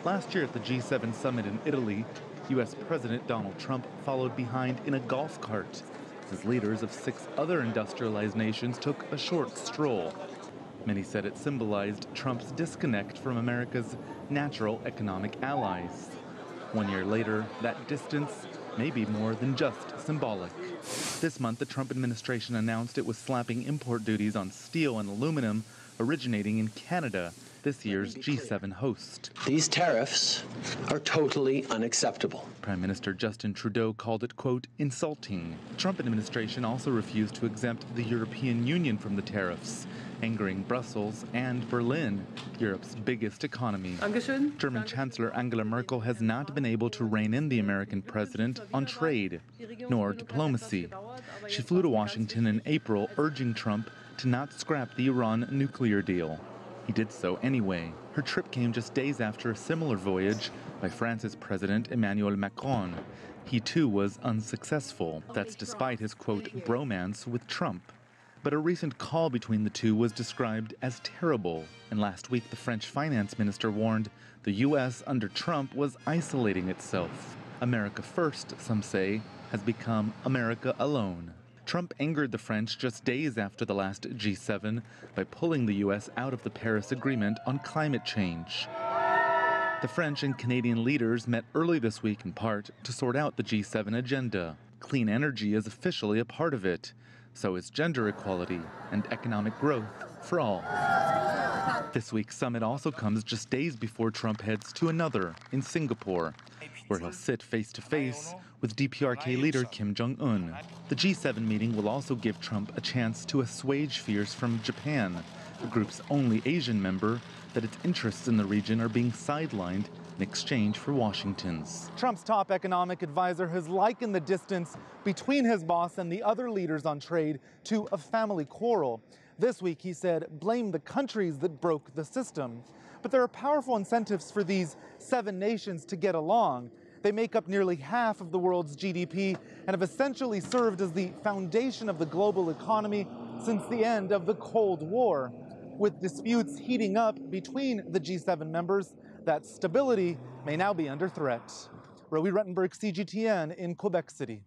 Last year at the G7 summit in Italy, U.S. President Donald Trump followed behind in a golf cart as leaders of 6 other industrialized nations took a short stroll. Many said it symbolized Trump's disconnect from America's natural economic allies. 1 year later, that distance may be more than just symbolic. This month, the Trump administration announced it was slapping import duties on steel and aluminum originating in Canada, this year's G7 host. These tariffs are totally unacceptable. Prime Minister Justin Trudeau called it, quote, insulting. The Trump administration also refused to exempt the European Union from the tariffs, angering Brussels and Berlin, Europe's biggest economy. German Chancellor Angela Merkel has not been able to rein in the American president on trade, nor diplomacy. She flew to Washington in April, urging Trump to not scrap the Iran nuclear deal. He did so anyway. Her trip came just days after a similar voyage by France's President Emmanuel Macron. He too was unsuccessful. That's despite his, quote, bromance with Trump. But a recent call between the two was described as terrible. And last week, the French finance minister warned the U.S. under Trump was isolating itself. America first, some say, has become America alone. Trump angered the French just days after the last G7 by pulling the U.S. out of the Paris Agreement on climate change. The French and Canadian leaders met early this week in part to sort out the G7 agenda. Clean energy is officially a part of it. So is gender equality and economic growth for all. This week's summit also comes just days before Trump heads to another in Singapore, where he'll sit face-to-face with DPRK leader Kim Jong-un. The G7 meeting will also give Trump a chance to assuage fears from Japan, the group's only Asian member, that its interests in the region are being sidelined in exchange for Washington's. Trump's top economic advisor has likened the distance between his boss and the other leaders on trade to a family quarrel. This week, he said, blame the countries that broke the system. But there are powerful incentives for these 7 nations to get along. They make up nearly half of the world's GDP and have essentially served as the foundation of the global economy since the end of the Cold War. With disputes heating up between the G7 members, that stability may now be under threat. Rowie Rettenberg, CGTN in Quebec City.